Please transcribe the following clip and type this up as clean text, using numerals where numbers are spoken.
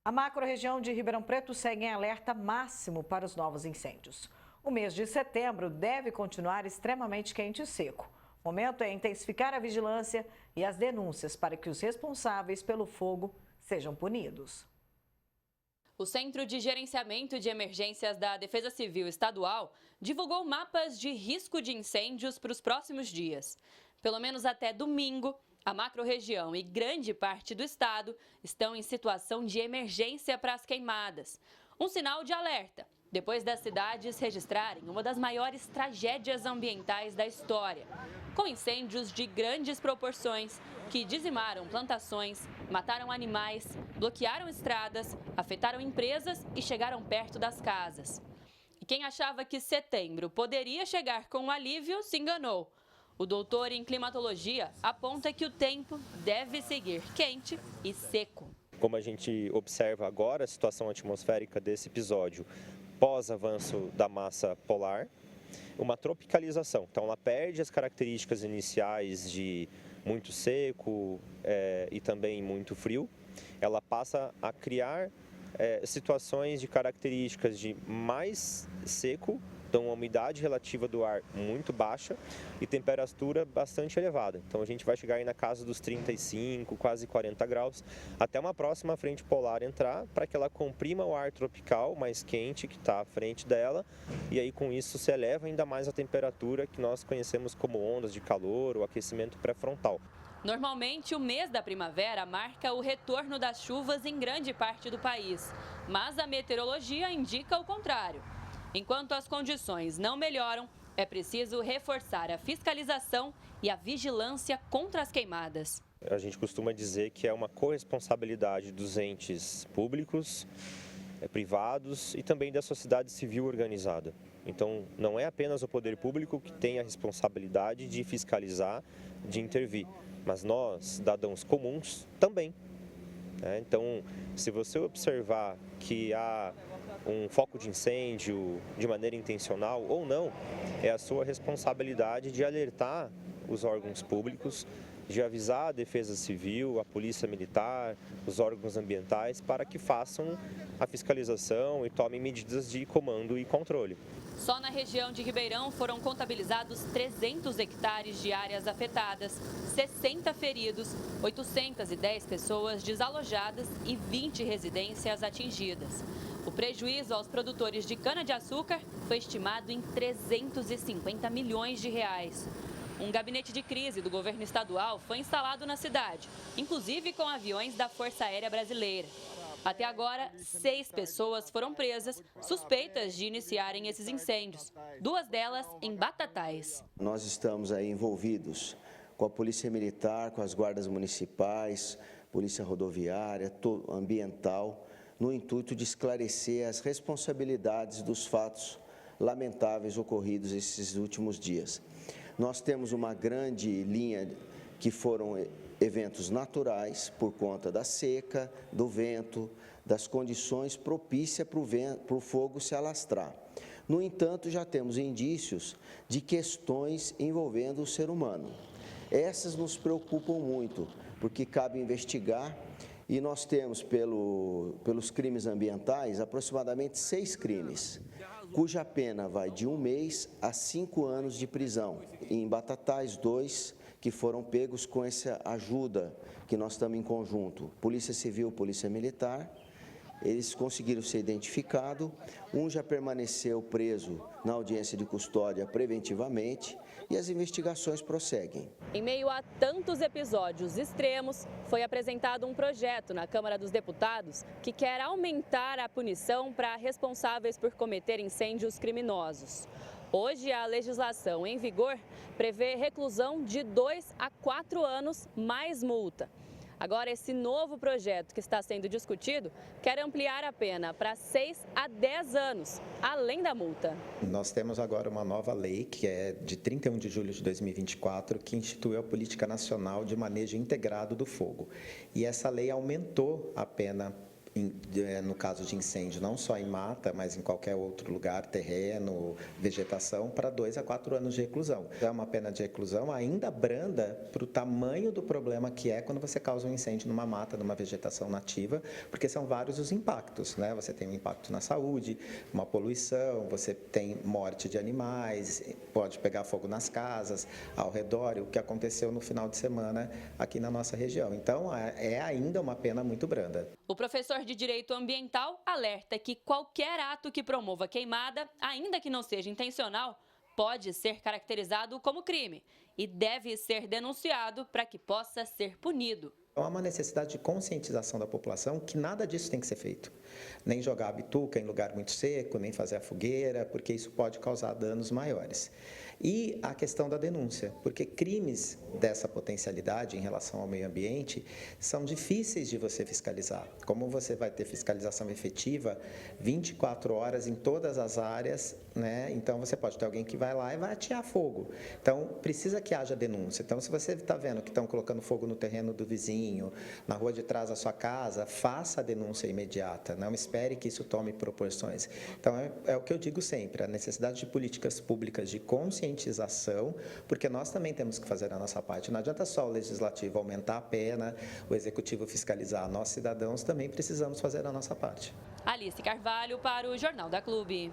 A macro-região de Ribeirão Preto segue em alerta máximo para os novos incêndios. O mês de setembro deve continuar extremamente quente e seco. O momento é intensificar a vigilância e as denúncias para que os responsáveis pelo fogo sejam punidos. O Centro de Gerenciamento de Emergências da Defesa Civil Estadual divulgou mapas de risco de incêndios para os próximos dias. Pelo menos até domingo, a macro-região e grande parte do estado estão em situação de emergência para as queimadas. Um sinal de alerta, depois das cidades registrarem uma das maiores tragédias ambientais da história, com incêndios de grandes proporções que dizimaram plantações, mataram animais, bloquearam estradas, afetaram empresas e chegaram perto das casas. E quem achava que setembro poderia chegar com um alívio se enganou. O doutor em climatologia aponta que o tempo deve seguir quente e seco. Como a gente observa agora a situação atmosférica desse episódio pós-avanço da massa polar, uma tropicalização. Então ela perde as características iniciais de muito seco e também muito frio. Ela passa a criar situações de características de mais seco, então uma umidade relativa do ar muito baixa e temperatura bastante elevada. Então a gente vai chegar aí na casa dos 35, quase 40 graus, até uma próxima frente polar entrar para que ela comprima o ar tropical mais quente que está à frente dela e aí com isso se eleva ainda mais a temperatura que nós conhecemos como ondas de calor ou aquecimento pré-frontal. Normalmente, o mês da primavera marca o retorno das chuvas em grande parte do país, mas a meteorologia indica o contrário. Enquanto as condições não melhoram, é preciso reforçar a fiscalização e a vigilância contra as queimadas. A gente costuma dizer que é uma corresponsabilidade dos entes públicos, privados e também da sociedade civil organizada. Então, não é apenas o poder público que tem a responsabilidade de fiscalizar, de intervir, mas nós, cidadãos comuns, também. Então, se você observar que há um foco de incêndio de maneira intencional ou não, é a sua responsabilidade de alertar os órgãos públicos, de avisar a Defesa Civil, a Polícia Militar, os órgãos ambientais para que façam a fiscalização e tomem medidas de comando e controle. Só na região de Ribeirão foram contabilizados 300 hectares de áreas afetadas, 60 feridos, 810 pessoas desalojadas e 20 residências atingidas. O prejuízo aos produtores de cana-de-açúcar foi estimado em 350 milhões de reais. Um gabinete de crise do governo estadual foi instalado na cidade, inclusive com aviões da Força Aérea Brasileira. Até agora, 6 pessoas foram presas, suspeitas de iniciarem esses incêndios, 2 delas em Batatais. Nós estamos aí envolvidos com a Polícia Militar, com as guardas municipais, Polícia Rodoviária, Ambiental, no intuito de esclarecer as responsabilidades dos fatos lamentáveis ocorridos esses últimos dias. Nós temos uma grande linha que foram eventos naturais por conta da seca, do vento, das condições propícias para o fogo se alastrar. No entanto, já temos indícios de questões envolvendo o ser humano. Essas nos preocupam muito, porque cabe investigar e nós temos, pelos crimes ambientais, aproximadamente 6 crimes, cuja pena vai de 1 mês a 5 anos de prisão. Em Batatais, 2 que foram pegos com essa ajuda que nós estamos em conjunto, Polícia Civil, Polícia Militar. Eles conseguiram ser identificados, um já permaneceu preso na audiência de custódia preventivamente e as investigações prosseguem. Em meio a tantos episódios extremos, foi apresentado um projeto na Câmara dos Deputados que quer aumentar a punição para responsáveis por cometer incêndios criminosos. Hoje, a legislação em vigor prevê reclusão de 2 a 4 anos mais multa. Agora, esse novo projeto que está sendo discutido quer ampliar a pena para 6 a 10 anos, além da multa. Nós temos agora uma nova lei, que é de 31 de julho de 2024, que instituiu a Política Nacional de Manejo Integrado do Fogo. E essa lei aumentou a pena no caso de incêndio, não só em mata, mas em qualquer outro lugar, terreno, vegetação, para 2 a 4 anos de reclusão. É uma pena de reclusão ainda branda para o tamanho do problema que é quando você causa um incêndio numa mata, numa vegetação nativa, porque são vários os impactos, né? Você tem um impacto na saúde, uma poluição, você tem morte de animais, pode pegar fogo nas casas, ao redor, o que aconteceu no final de semana aqui na nossa região. Então, é ainda uma pena muito branda. O professor de Direito Ambiental alerta que qualquer ato que promova queimada, ainda que não seja intencional, pode ser caracterizado como crime e deve ser denunciado para que possa ser punido. Há uma necessidade de conscientização da população que nada disso tem que ser feito. Nem jogar a bituca em lugar muito seco, nem fazer a fogueira, porque isso pode causar danos maiores. E a questão da denúncia, porque crimes dessa potencialidade em relação ao meio ambiente são difíceis de você fiscalizar. Como você vai ter fiscalização efetiva 24 horas em todas as áreas, né? Então você pode ter alguém que vai lá e vai atear fogo. Então precisa que haja denúncia. Então se você está vendo que estão colocando fogo no terreno do vizinho, na rua de trás da sua casa, faça a denúncia imediata. Não espere que isso tome proporções. Então é o que eu digo sempre, a necessidade de políticas públicas de conscientização, porque nós também temos que fazer a nossa parte. Não adianta só o legislativo aumentar a pena, o executivo fiscalizar. Nós, cidadãos, também precisamos fazer a nossa parte. Alice Carvalho para o Jornal da Clube.